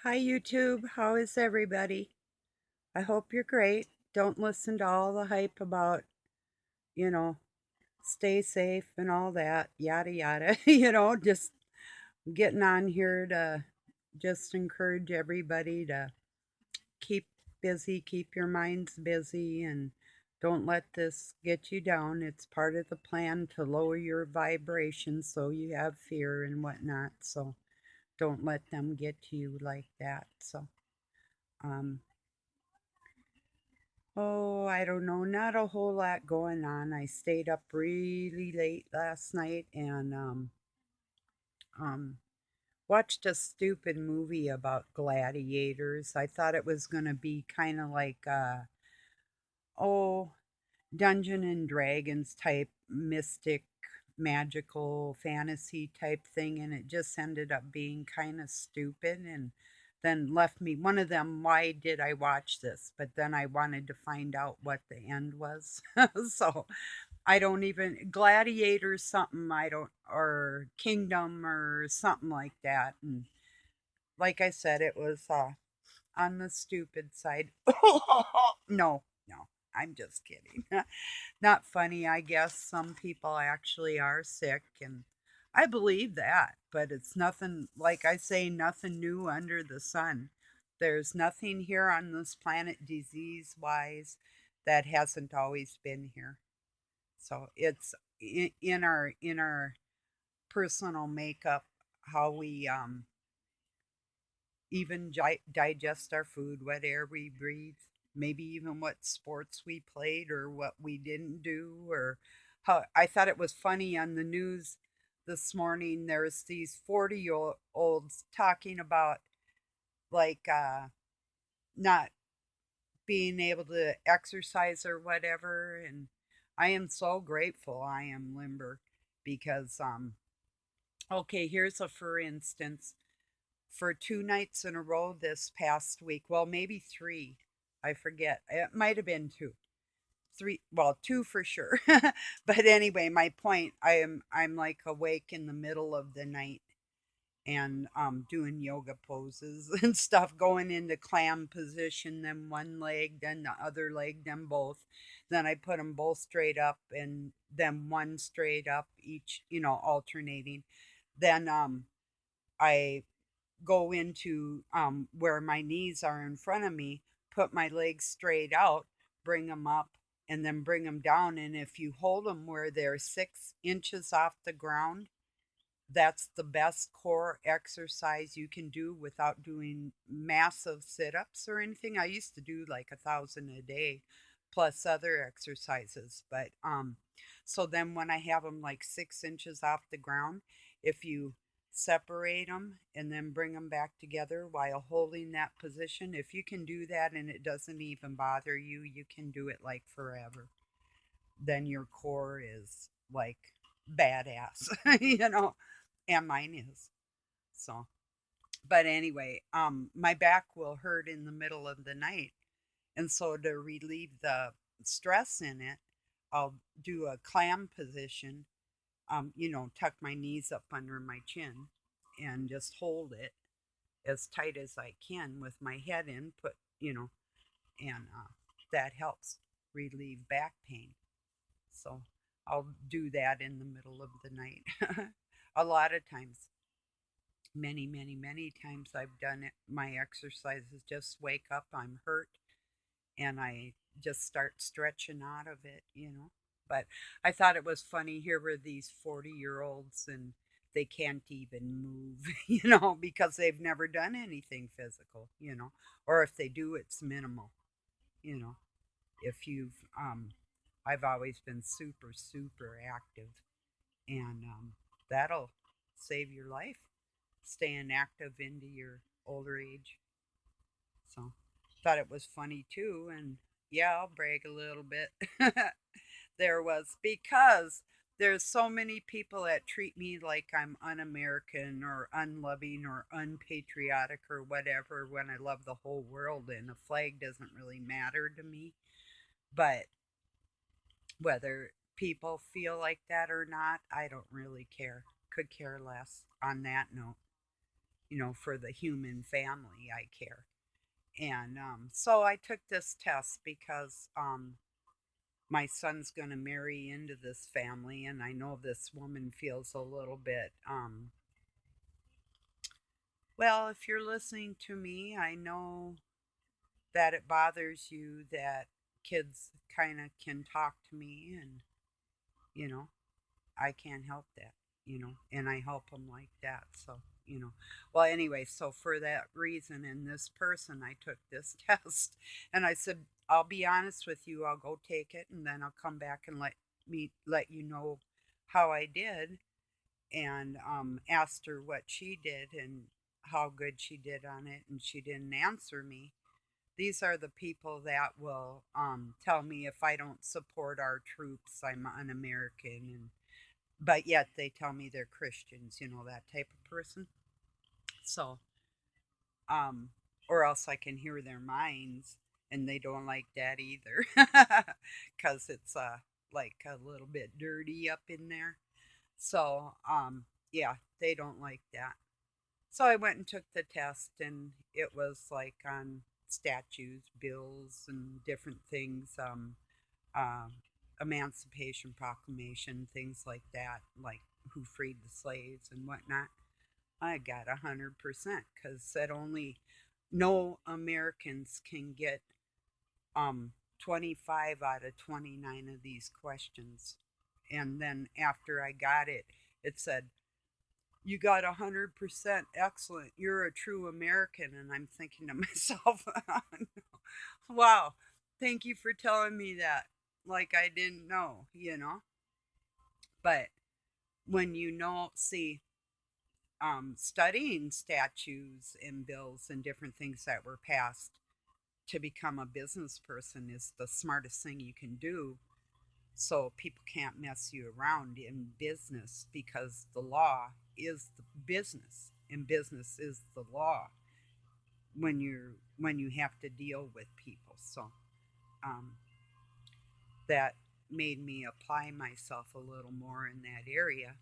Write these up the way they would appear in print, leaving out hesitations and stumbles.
Hi, YouTube. How is everybody? I hope you're great. Don't listen to all the hype about, you know, stay safe and all that, yada, yada. Just getting on here to just encourage everybody to keep busy, keep your minds busy, and don't let this get you down. It's part of the plan to lower your vibration so you have fear and whatnot. So don't let them get to you like that. Um, Oh, I don't know. Not a whole lot going on. I stayed up really late last night and um watched a stupid movie about gladiators. I thought it was going to be kind of like oh, Dungeon and Dragons type mystic magical fantasy type thing, and it just ended up being kind of stupid and then left me one of them, why did I watch this? But then I wanted to find out what the end was. So I don't even Gladiator something, I don't, or Kingdom or something like that. And like I said, it was on the stupid side. No, no, I'm just kidding. Not funny, I guess. Some people actually are sick, and I believe that, but it's nothing, like I say, nothing new under the sun. There's nothing here on this planet disease wise that hasn't always been here. So it's in our personal makeup, how we even digest our food, what air we breathe, maybe even what sports we played or what we didn't do, or how I thought it was funny on the news this morning. There's these 40-year-olds talking about like not being able to exercise or whatever, and I am so grateful I am limber because okay, here's a for instance. For 2 nights in a row this past week. Well, maybe three. I forget. It might have been two. Three, well, two for sure. But anyway, my point, I'm like awake in the middle of the night and doing yoga poses and stuff, going into clam position, then one leg, then the other leg, then both. Then I put them both straight up and then one straight up each, alternating. Then I go into where my knees are in front of me, put my legs straight out, bring them up, and then bring them down. And if you hold them where they're 6 inches off the ground, that's the best core exercise you can do without doing massive sit ups or anything. I used to do like 1,000 a day plus other exercises. But so then when I have them like 6 inches off the ground, if you separate them and then bring them back together while holding that position, if you can do that and it doesn't even bother you, you can do it like forever. Then your core is like badass, and mine is. So, but anyway, my back will hurt in the middle of the night. And so to relieve the stress in it, I'll do a clam position, tuck my knees up under my chin and just hold it as tight as I can with my head in, and that helps relieve back pain. So I'll do that in the middle of the night. A lot of times, many, many, many times I've done it. My exercises just wake up, I'm hurt, and I just start stretching out of it. But I thought it was funny. Here were these 40-year-olds, and they can't even move, because they've never done anything physical. Or if they do, it's minimal, you know. If I've always been super, super active, and that'll save your life, staying active into your older age. So thought it was funny too. And yeah, I'll brag a little bit. There was, because there's so many people that treat me like I'm un-American or unloving or unpatriotic or whatever, when I love the whole world and a flag doesn't really matter to me. But whether people feel like that or not, I don't really care. Could care less on that note. for the human family, I care. And so I took this test because my son's going to marry into this family, and I know this woman feels a little bit, well, if you're listening to me, I know that it bothers you that kids kind of can talk to me, and, you know, I can't help that, and I help them like that. So, well, anyway, so for that reason, and this person, I took this test and I said, I'll be honest with you, I'll go take it and then I'll come back and let you know how I did. And asked her what she did and how good she did on it, and she didn't answer me. These are the people that will tell me if I don't support our troops, I'm un-American, and but yet they tell me they're Christians, that type of person. So, um, or else I can hear their minds, and they don't like that either, because it's like a little bit dirty up in there. So, yeah, they don't like that. So I went and took the test, and it was like on statues, bills, and different things, uh, Emancipation Proclamation, things like that, like who freed the slaves and whatnot. I got 100% because that only no Americans can get 25 out of 29 of these questions. And then after I got it, it said, you got 100% excellent. You're a true American. And I'm thinking to myself, wow, thank you for telling me that. Like I didn't know. But when see, studying statutes and bills and different things that were passed to become a business person is the smartest thing you can do, so people can't mess you around in business, because the law is the business and business is the law when you have to deal with people. So um, that made me apply myself a little more in that area.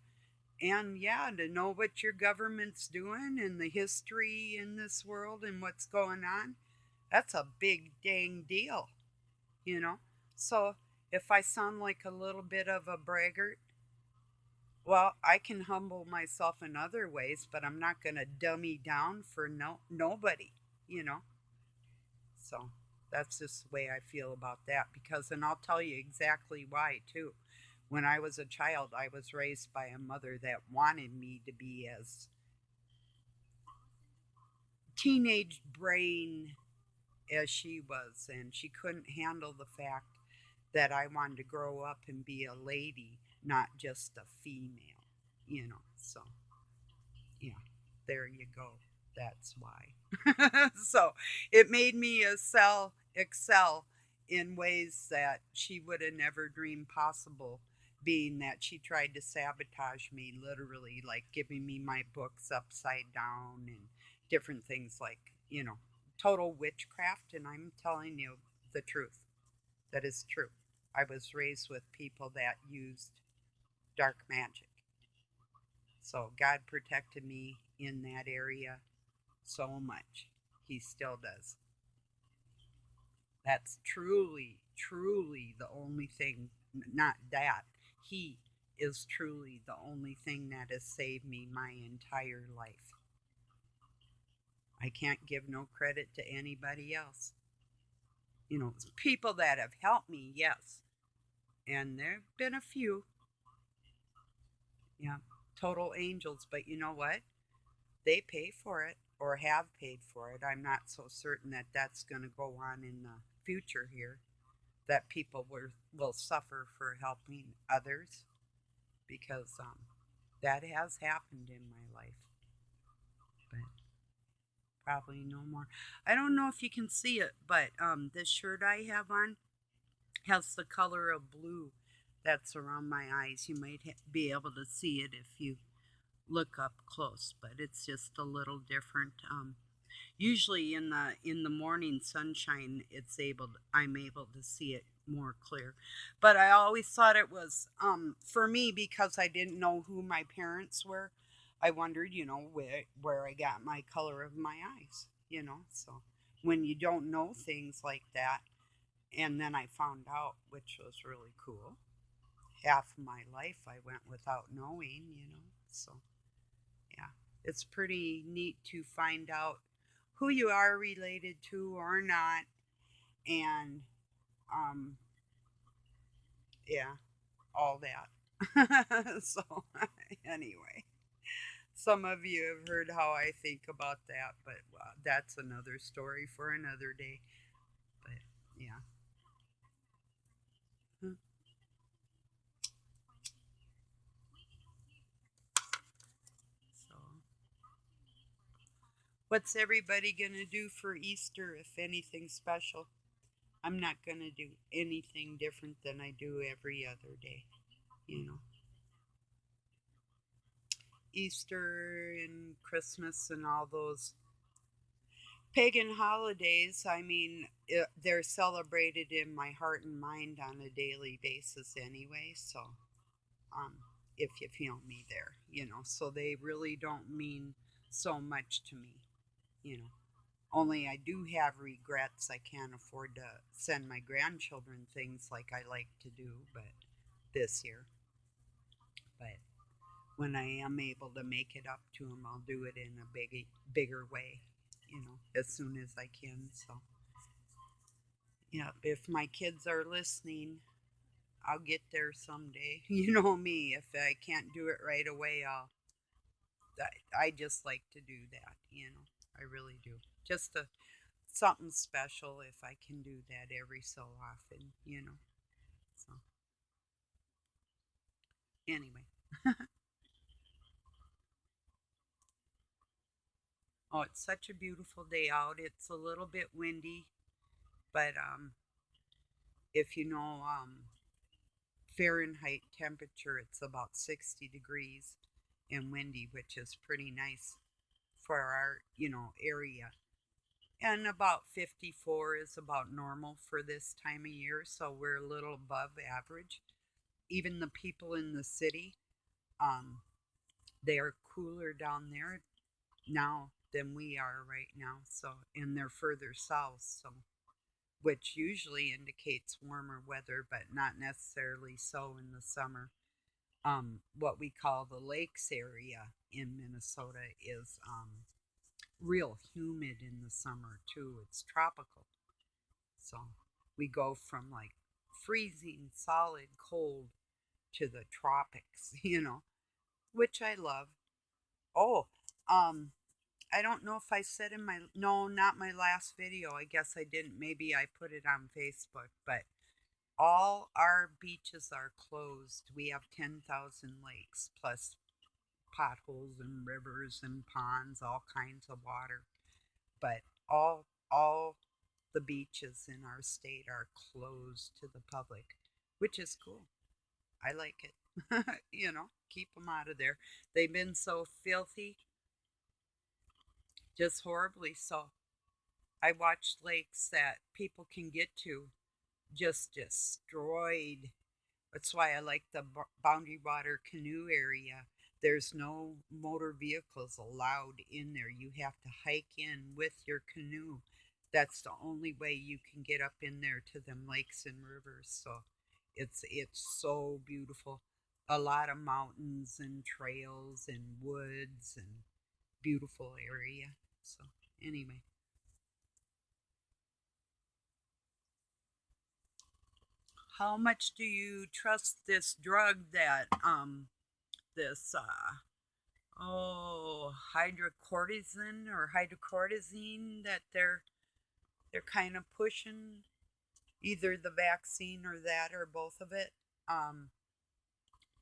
And yeah, to know what your government's doing and the history in this world and what's going on, that's a big dang deal, you know? So if I sound like a little bit of a braggart, well, I can humble myself in other ways, but I'm not going to dummy down for nobody, you know? So that's just the way I feel about that. Because, and I'll tell you exactly why, too. When I was a child, I was raised by a mother that wanted me to be as teenage brain as she was, and she couldn't handle the fact that I wanted to grow up and be a lady, not just a female. So, yeah, there you go. That's why. So it made me excel in ways that she would have never dreamed possible, being that she tried to sabotage me, literally, like giving me my books upside down and different things, like, total witchcraft. And I'm telling you the truth. That is true. I was raised with people that used dark magic. So God protected me in that area so much. He still does. That's truly, truly the only thing, not that. He is truly the only thing that has saved me my entire life. I can't give no credit to anybody else. People that have helped me, yes. And there have been a few, yeah, total angels. But you know what? They pay for it or have paid for it. I'm not so certain that that's going to go on in the future here, that people will suffer for helping others, because that has happened in my life. But probably no more. I don't know if you can see it, but this shirt I have on has the color of blue that's around my eyes. You might be able to see it if you look up close, but it's just a little different. Usually in the morning sunshine, I'm able to see it more clear. But I always thought it was, for me, because I didn't know who my parents were. I wondered, where I got my color of my eyes. So when you don't know things like that, and then I found out, which was really cool. Half of my life I went without knowing. So yeah, it's pretty neat to find out who you are related to or not, and um, yeah, all that. So anyway, some of you have heard how I think about that, but that's another story for another day. But yeah. Hmm. So, what's everybody gonna do for Easter, if anything special? I'm not gonna do anything different than I do every other day. You know, Easter and Christmas and all those pagan holidays. I mean, they're celebrated in my heart and mind on a daily basis anyway. So, um, if you feel me there. So they really don't mean so much to me. Only I do have regrets. I can't afford to send my grandchildren things like I like to do, but this year. But when I am able to make it up to them, I'll do it in a bigger way, as soon as I can. So, yeah, if my kids are listening, I'll get there someday. You know me. If I can't do it right away, I just like to do that. I really do. Just something special if I can do that every so often. So, anyway. Oh, it's such a beautiful day out. It's a little bit windy, but if you know Fahrenheit temperature, it's about 60 degrees and windy, which is pretty nice for our area. And about 54 is about normal for this time of year, so we're a little above average. Even the people in the city, um, they are cooler down there now than we are right now. So, and they're further south, so which usually indicates warmer weather, but not necessarily so in the summer. What we call the lakes area in Minnesota is real humid in the summer too. It's tropical, so we go from like freezing solid cold to the tropics, which I love. Oh, um, I don't know if I said in my, no, not my last video. I guess I didn't. Maybe I put it on Facebook, but all our beaches are closed. We have 10,000 lakes plus potholes and rivers and ponds, all kinds of water. But all the beaches in our state are closed to the public, which is cool. I like it. Keep them out of there. They've been so filthy, just horribly so. I watched lakes that people can get to just destroyed. That's why I like the Boundary Water canoe area. There's no motor vehicles allowed in there. You have to hike in with your canoe. That's the only way you can get up in there to them lakes and rivers. So it's so beautiful. A lot of mountains and trails and woods and beautiful area. So anyway, how much do you trust this drug that this hydrocortisone or hydrocortisone that they're kind of pushing, either the vaccine or that or both of it? Um,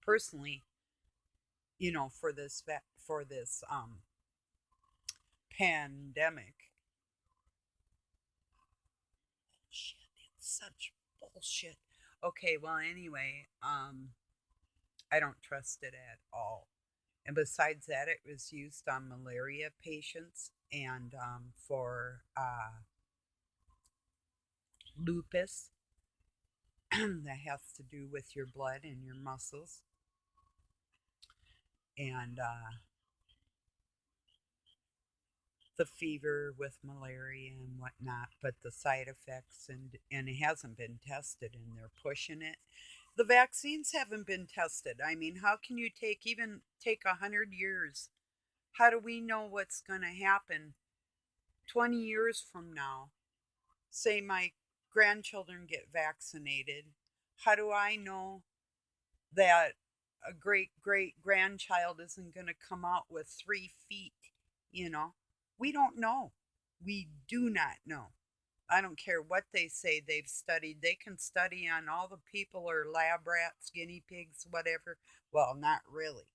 Personally, for this pandemic, shit, it's such bullshit. Okay, well, anyway, I don't trust it at all. And besides that, it was used on malaria patients and for lupus that has to do with your blood and your muscles. And the fever with malaria and whatnot, but the side effects, and it hasn't been tested, and they're pushing it. The vaccines haven't been tested. I mean, how can you take 100 years? How do we know what's going to happen 20 years from now? Say my grandchildren get vaccinated. How do I know that a great great grandchild isn't going to come out with 3 feet? You know, we don't know. We do not know. I don't care what they say they've studied. They can study on all the people or lab rats, guinea pigs, whatever. Well, not really.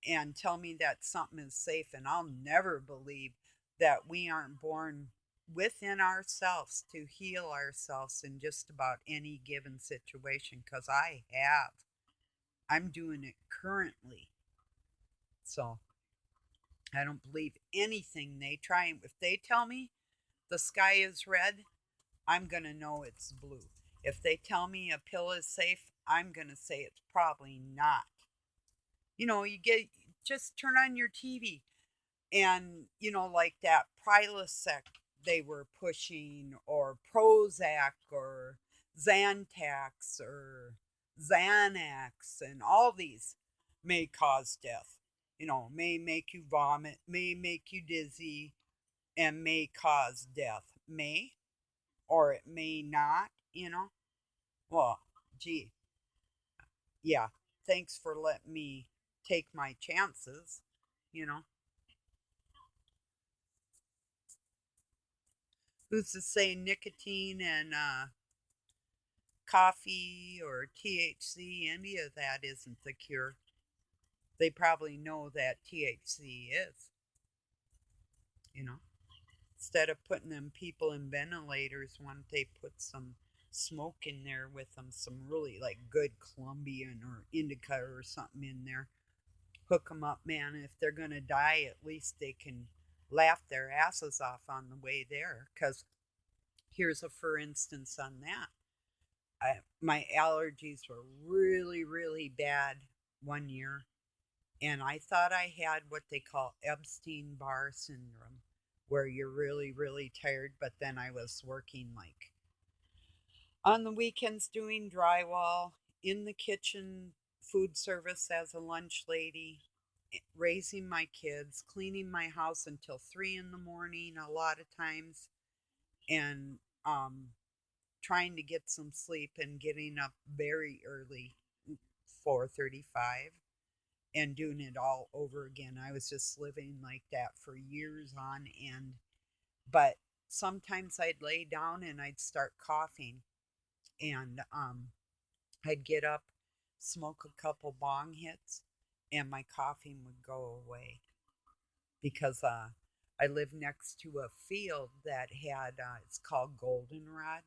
And tell me that something is safe, and I'll never believe that we aren't born within ourselves to heal ourselves in just about any given situation, because I have. I'm doing it currently. So I don't believe anything they try. If they tell me the sky is red, I'm going to know it's blue. If they tell me a pill is safe, I'm going to say it's probably not. You get just turn on your TV and, like that Prilosec they were pushing, or Prozac, or Zantac, or Xanax, and all these may cause death. May make you vomit, may make you dizzy, and may cause death. May, or it may not. Well, gee, yeah, thanks for letting me take my chances, you know. Who's to say nicotine and coffee or THC, any of that isn't the cure? They probably know that THC is, you know. Instead of putting them people in ventilators, why don't they put some smoke in there with them, some really like good Colombian or indica or something in there? Hook them up, man. If they're going to die, at least they can laugh their asses off on the way there. Because here's a for instance on that. My allergies were really, really bad one year, and I thought I had what they call Epstein Barr syndrome, where you're really, really tired. But then I was working like on the weekends doing drywall, in the kitchen, food service as a lunch lady, raising my kids, cleaning my house until 3 in the morning a lot of times, and trying to get some sleep and getting up very early, 4:35, and doing it all over again. I was just living like that for years on end. But sometimes I'd lay down and I'd start coughing, and I'd get up, smoke a couple bong hits, and my coughing would go away, because I live next to a field that had, it's called goldenrod,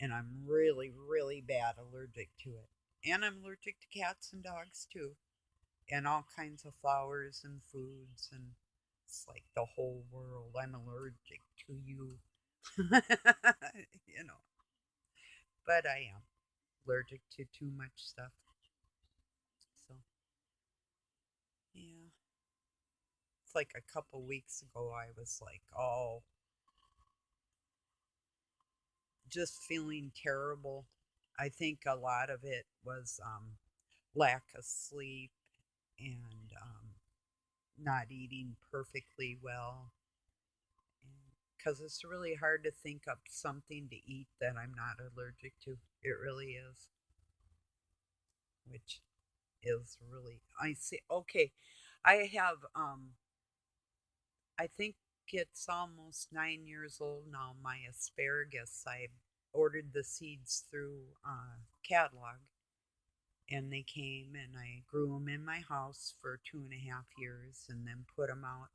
and I'm really, really bad allergic to it. And I'm allergic to cats and dogs too, and all kinds of flowers and foods, and it's like the whole world. I'm allergic to you, you know, but I am allergic to too much stuff. So, yeah. It's like a couple weeks ago, I was like, oh, just feeling terrible. I think a lot of it was lack of sleep, and not eating perfectly well. Because it's really hard to think up something to eat that I'm not allergic to. It really is, which is really, I see. Okay, I have, I think it's almost 9 years old now. My asparagus, I ordered the seeds through catalog, and they came, and I grew them in my house for 2.5 years, and then put them out,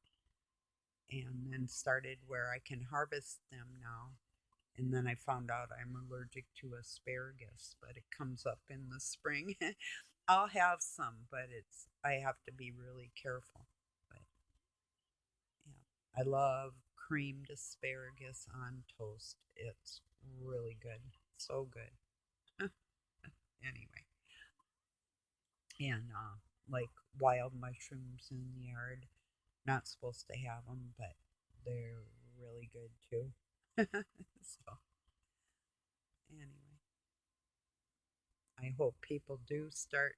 and then started where I can harvest them now. And then I found out I'm allergic to asparagus, but it comes up in the spring. I'll have some, but I have to be really careful. But yeah, I love creamed asparagus on toast. It's really good. So good. Anyway, and like wild mushrooms in the yard. Not supposed to have them, but They're really good too. So, anyway, I hope people do start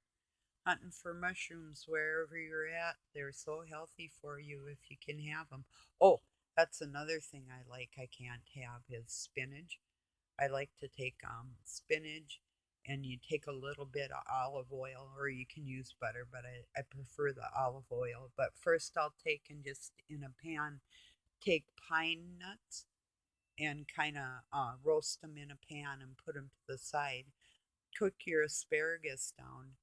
hunting for mushrooms wherever you're at. They're so healthy for you if you can have them. Oh, that's another thing I like I can't have is spinach. I like to take spinach and you take a little bit of olive oil or you can use butter, but I prefer the olive oil. But first I'll take and just in a pan take pine nuts and kind of roast them in a pan and put them to the side. Cook your asparagus down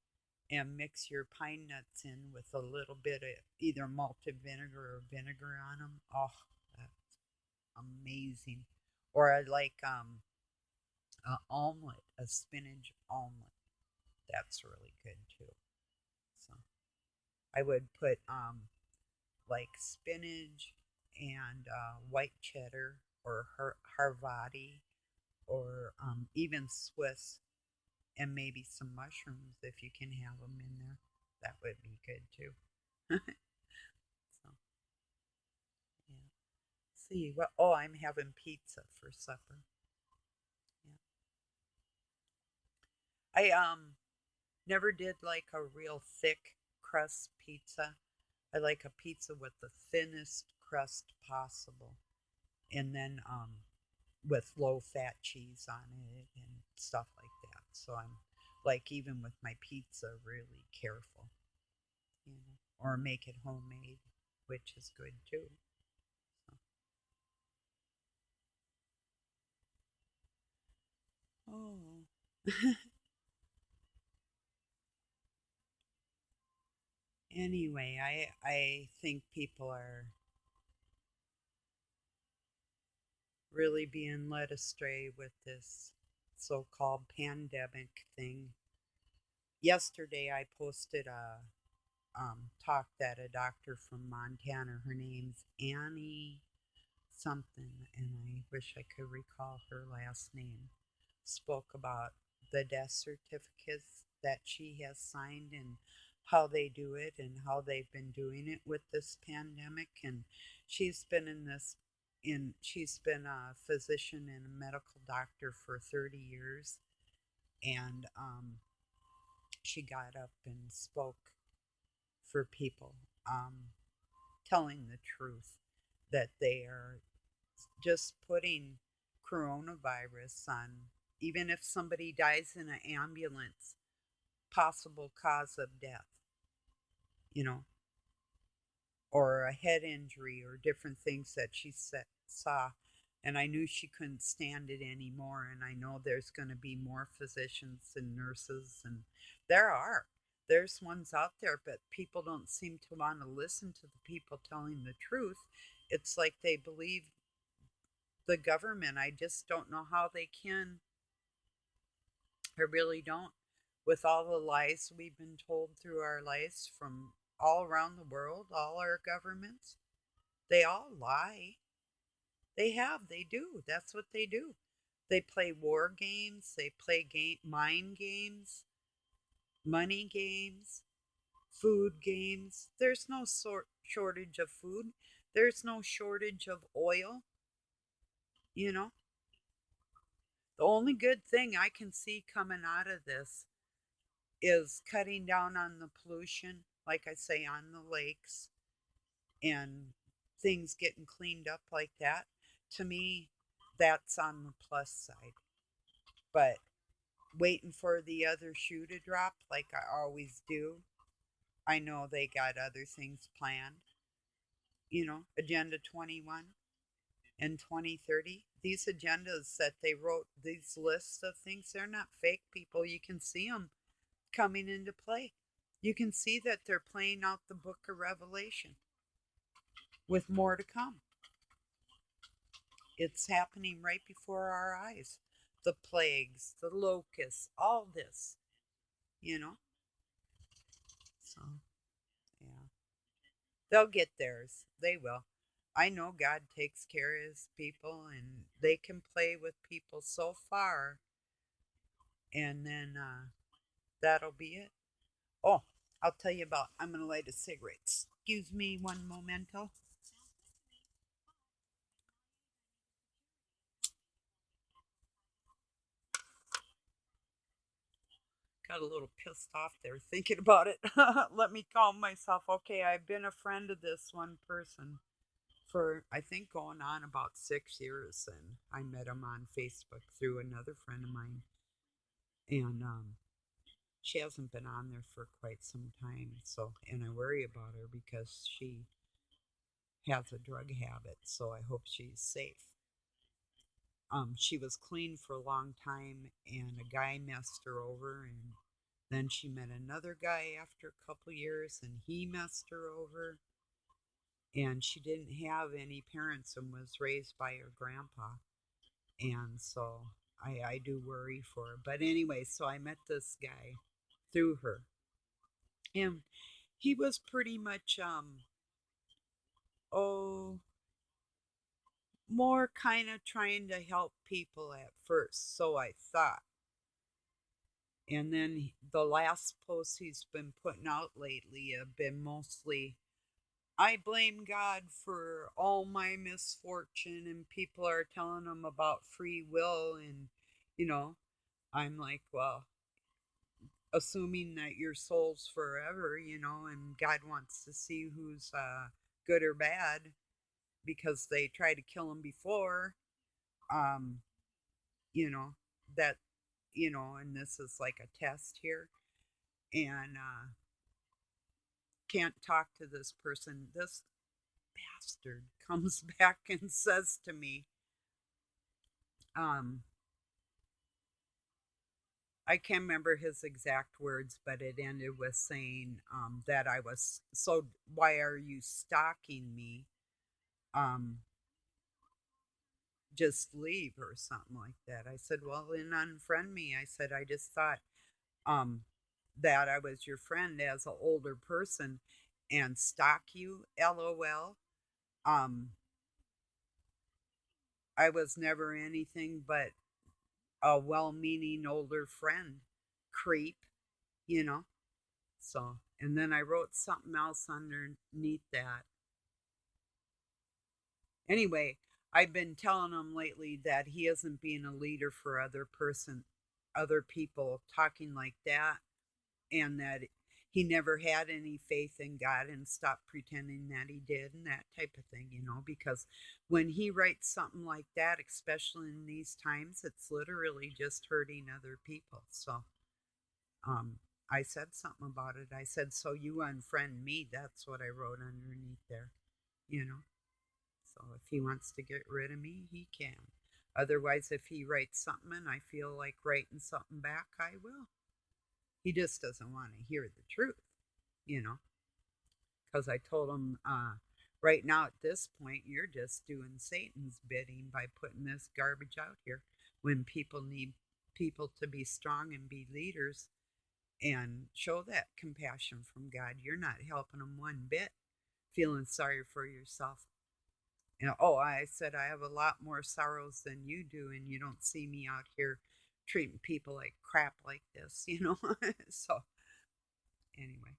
and mix your pine nuts in with a little bit of either malted vinegar or vinegar on them. Oh, that's amazing. Or I like an omelet, a spinach omelet. That's really good too. So I would put like spinach and white cheddar or Harvati or even Swiss and maybe some mushrooms if you can have them in there. That would be good too. So, yeah. See what? Oh, I'm having pizza for supper. Yeah. I never did like a real thick crust pizza. I like a pizza with the thinnest crust possible, and then with low fat cheese on it and stuff like that. So I'm like even with my pizza really careful, or make it homemade, which is good too. So, oh. Anyway, I think people are really being led astray with this so-called pandemic thing. Yesterday, I posted a talk that a doctor from Montana, her name's Annie something, and I wish I could recall her last name, spoke about the death certificates that she has signed and how they do it and how they've been doing it with this pandemic. And she's been in this she's been a physician and a medical doctor for 30 years, and she got up and spoke for people, telling the truth that they are just putting coronavirus on, even if somebody dies in an ambulance, possible cause of death, you know, or a head injury or different things that she saw. And I knew she couldn't stand it anymore. And I know there's going to be more physicians and nurses, and there are. There's ones out there, but people don't seem to want to listen to the people telling the truth. It's like they believe the government. I just don't know how they can. I really don't. With all the lies we've been told through our lives from all around the world, all our governments, they all lie. They do. That's what they do. They play war games, they play mind games, money games, food games. There's no shortage of food. There's no shortage of oil, you know. The only good thing I can see coming out of this is cutting down on the pollution, like I say, on the lakes and things getting cleaned up like that. To me, that's on the plus side. But waiting for the other shoe to drop, like I always do, I know they got other things planned. Agenda 21 and 2030. These agendas that they wrote, these lists of things, they're not fake, people. You can see them coming into play. You can see that they're playing out the book of Revelation with more to come. It's happening right before our eyes. The plagues, the locusts, all this, you know? So, yeah. They'll get theirs. They will. I know God takes care of his people and they can play with people so far, and then that'll be it. Oh, I'll tell you about, I'm going to light a cigarette. Excuse me one momento. got a little pissed off there thinking about it. Let me calm myself. Okay, I've been a friend of this one person for I think going on about 6 years, and I met him on Facebook through another friend of mine, and she hasn't been on there for quite some time. So, and I worry about her because she has a drug habit. So I hope she's safe. She was clean for a long time, and a guy messed her over, and then she met another guy after a couple years, and he messed her over. And she didn't have any parents and was raised by her grandpa. And so I do worry for her. But anyway, so I met this guy through her. And he was pretty much oh more kind of trying to help people at first, so I thought. And then the last posts he's been putting out lately have been mostly, I blame God for all my misfortune, and people are telling him about free will. And, you know, I'm like, well, assuming that your soul's forever, and God wants to see who's good or bad because they tried to kill him before, um, you know, that, and this is like a test here. And can't talk to this person. This bastard comes back and says to me, um, I can't remember his exact words, but it ended with saying that I was, so why are you stalking me? Um, just leave or something like that. I said, well, then unfriend me. I said, I just thought um, that I was your friend as an older person and stalk you, LOL. Um, I was never anything but a well meaning older friend, creep, you know? So, and then I wrote something else underneath that. Anyway, I've been telling him lately that he isn't being a leader for other people talking like that, and that he never had any faith in God and stopped pretending that he did and that type of thing, because when he writes something like that, especially in these times, it's literally just hurting other people. So, um, I said something about it. I said, so you unfriend me. That's what I wrote underneath there, you know. So if he wants to get rid of me, he can. Otherwise, if he writes something and I feel like writing something back, I will. He just doesn't want to hear the truth, you know, because I told him right now at this point, you're just doing Satan's bidding by putting this garbage out here when people need people to be strong and be leaders and show that compassion from God. You're not helping them one bit, feeling sorry for yourself. Oh, I said I have a lot more sorrows than you do, and you don't see me out here treating people like crap like this. So, anyway,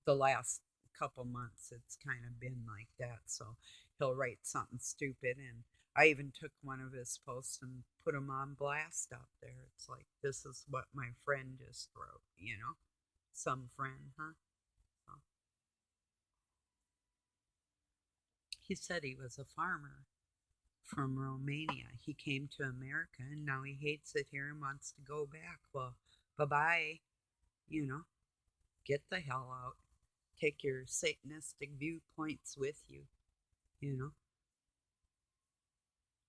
the last couple months it's kind of been like that. So, he'll write something stupid, and I even took one of his posts and put him on blast out there. It's like, this is what my friend just wrote. Some friend, huh? So, he said he was a farmer from Romania. He came to America and now he hates it here and wants to go back. Well, bye bye. You know, get the hell out. Take your Satanistic viewpoints with you. You know,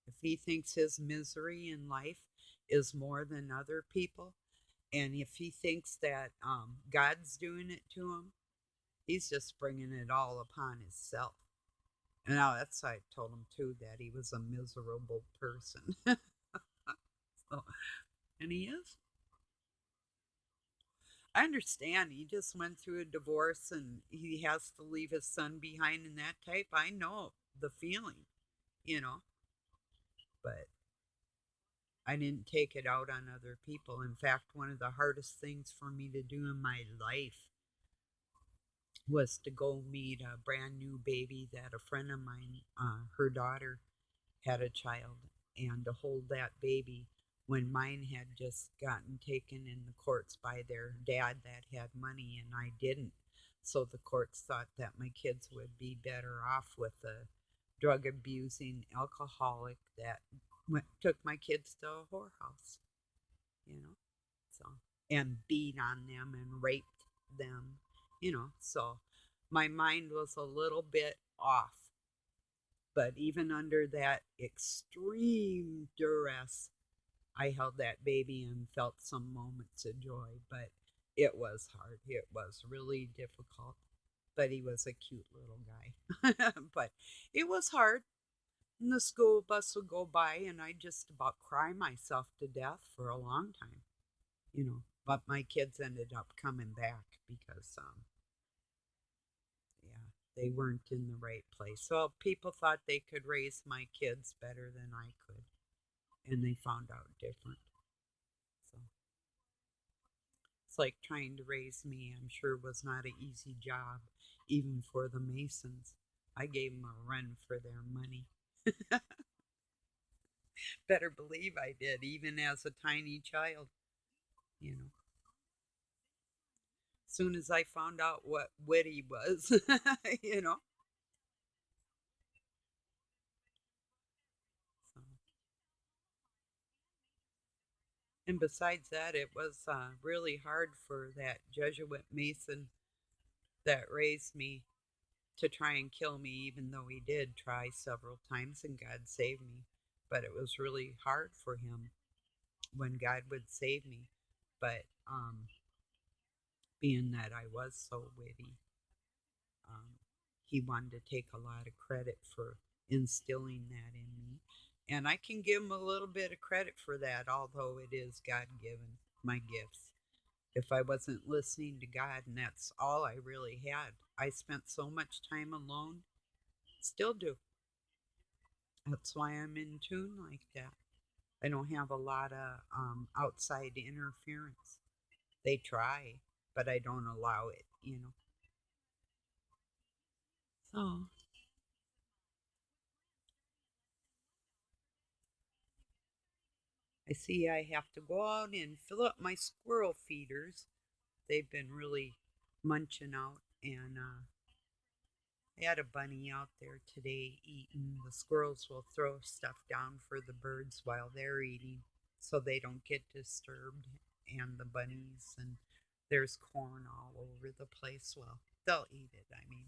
if he thinks his misery in life is more than other people, and if he thinks that God's doing it to him, he's just bringing it all upon himself. And now that's why I told him too that he was a miserable person. So, and he is. I understand he just went through a divorce and he has to leave his son behind in that type. I know the feeling, you know, but I didn't take it out on other people. In fact, one of the hardest things for me to do in my life was to go meet a brand new baby that a friend of mine, her daughter, had a child, and to hold that baby when mine had just gotten taken in the courts by their dad that had money and I didn't. So the courts thought that my kids would be better off with a drug abusing alcoholic that took my kids to a whorehouse, you know. So, and beat on them and raped them, you know. So my mind was a little bit off. But even under that extreme duress, I held that baby and felt some moments of joy. But it was hard. It was really difficult. But he was a cute little guy. But it was hard. And the school bus would go by, and I'd just about cry myself to death for a long time, you know. But my kids ended up coming back because, yeah, they weren't in the right place. Well, people thought they could raise my kids better than I could, and they found out different. So it's like trying to raise me, I'm sure, was not an easy job, even for the Masons. I gave them a run for their money. Better believe I did, even as a tiny child, you know. Soon as I found out what witty was, you know. So, and besides that, it was really hard for that Jesuit Mason that raised me to try and kill me, even though he did try several times and God saved me. But it was really hard for him when God would save me. But being that I was so witty, um, he wanted to take a lot of credit for instilling that in me. And I can give him a little bit of credit for that, although it is God given, my gifts. If I wasn't listening to God, and that's all I really had, I spent so much time alone, still do. That's why I'm in tune like that. I don't have a lot of outside interference. They try, but I don't allow it, you know. So I see I have to go out and fill up my squirrel feeders. They've been really munching out, and I had a bunny out there today eating. The squirrels will throw stuff down for the birds while they're eating so they don't get disturbed, and the bunnies, and there's corn all over the place. Well, they'll eat it. I mean,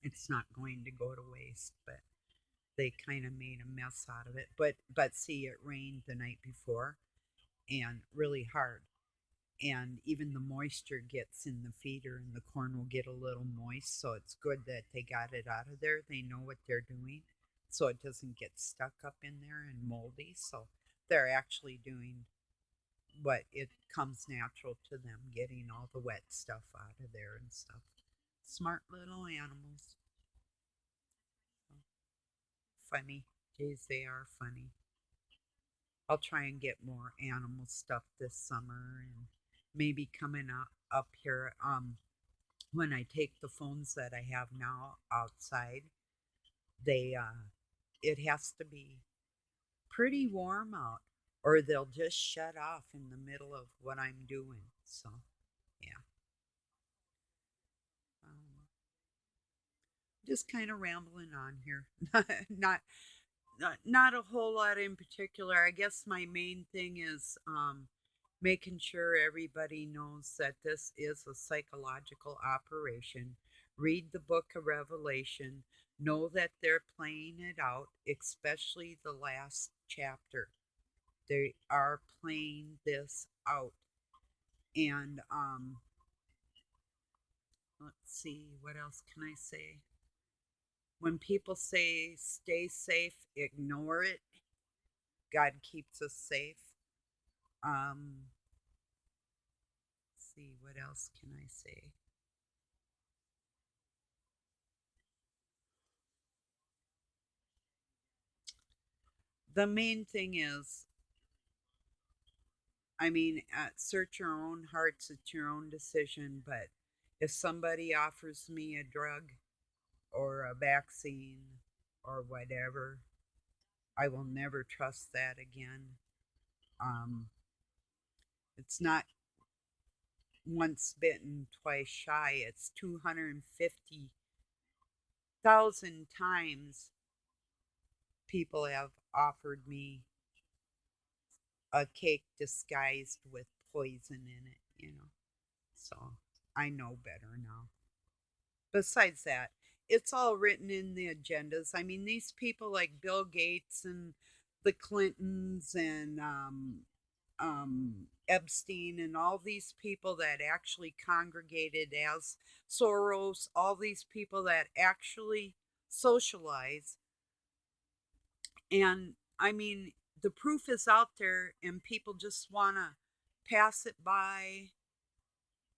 it's not going to go to waste, but they kind of made a mess out of it. But see, it rained the night before and really hard, and even the moisture gets in the feeder and the corn will get a little moist, so it's good that they got it out of there. They know what they're doing, so it doesn't get stuck up in there and moldy. So they're actually doing what it comes natural to them, getting all the wet stuff out of there and stuff. Smart little animals. So funny. Geez, they are funny. I'll try and get more animal stuff this summer, and maybe coming up here when I take the phones that I have now outside, they it has to be pretty warm out or they'll just shut off in the middle of what I'm doing. So, yeah. Um, just kind of rambling on here. not, not a whole lot in particular. I guess my main thing is making sure everybody knows that this is a psychological operation. Read the book of Revelation. Know that they're playing it out, especially the last chapter. They are playing this out. And let's see, what else can I say? When people say stay safe, ignore it. God keeps us safe. Let's see, what else can I say? The main thing is, I mean, search your own hearts, it's your own decision. But if somebody offers me a drug or a vaccine or whatever, I will never trust that again. It's not once bitten, twice shy. It's 250,000 times people have offered me a cake disguised with poison in it. So I know better now. Besides that, it's all written in the agendas. I mean, these people like Bill Gates and the Clintons and Epstein and all these people that actually congregated as Soros, all these people that actually socialize. And I mean, the proof is out there, and people just want to pass it by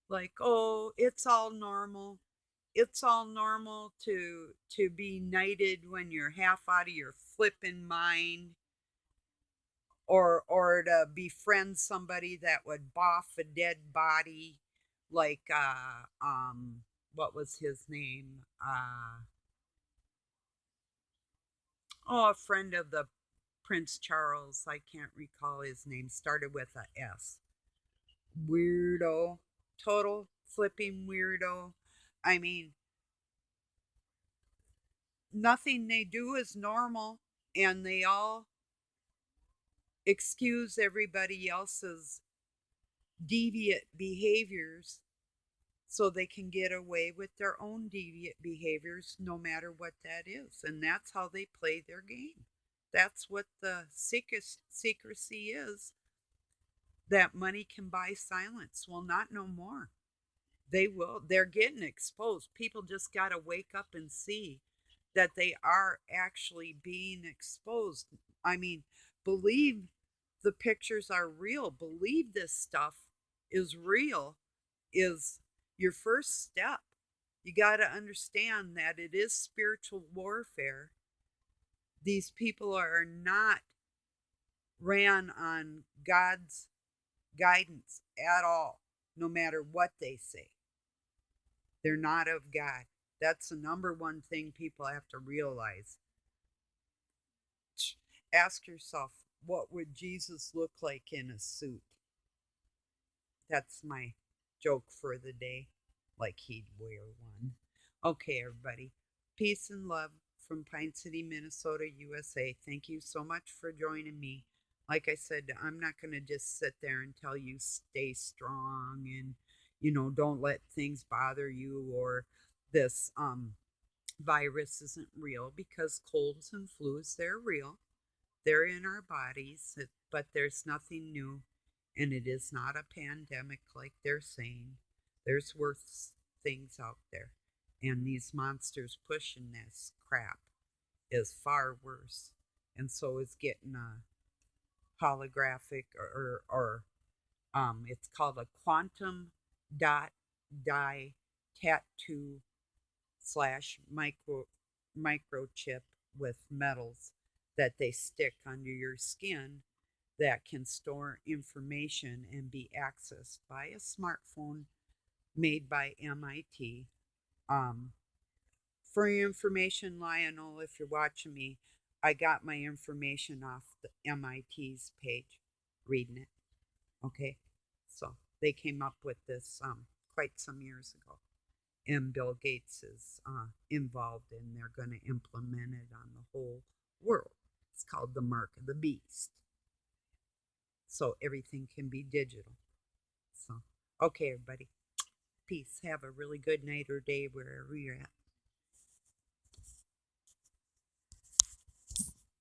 like, oh, it's all normal. It's all normal to be knighted when you're half out of your flipping mind, or to befriend somebody that would boff a dead body, like what was his name? Oh, a friend of the Prince Charles. I can't recall his name. Started with a S. Weirdo. Total flipping weirdo. I mean, nothing they do is normal, and they all excuse everybody else's deviant behaviors so they can get away with their own deviant behaviors no matter what that is. And that's how they play their game. That's what the secrecy is, that money can buy silence. Well, not no more. They're getting exposed. People just got to wake up and see that they are actually being exposed. I mean, believe the pictures are real. Believe this stuff is real is your first step. You got to understand that it is spiritual warfare. These people are not ran on God's guidance at all, no matter what they say. They're not of God. That's the number one thing people have to realize. Ask yourself, what would Jesus look like in a suit? That's my joke for the day, like he'd wear one. Okay, everybody. Peace and love from Pine City, Minnesota, USA. Thank you so much for joining me. Like I said, I'm not going to just sit there and tell you stay strong and, don't let things bother you, or this virus isn't real, because colds and flus, they're real. They're in our bodies, but there's nothing new, and it is not a pandemic like they're saying. There's worse things out there, and these monsters pushing this crap is far worse. And so is getting a holographic, or it's called a quantum dot dye tattoo slash microchip with metals that they stick under your skin, that can store information and be accessed by a smartphone made by MIT. Um, for your information, Lionel, if you're watching me, I got my information off the MIT's page, reading it. Okay, so they came up with this quite some years ago, and Bill Gates is involved, and they're going to implement it on the whole world. It's called the Mark of the Beast. So everything can be digital. So, okay, everybody. Peace. Have a really good night or day wherever you're at.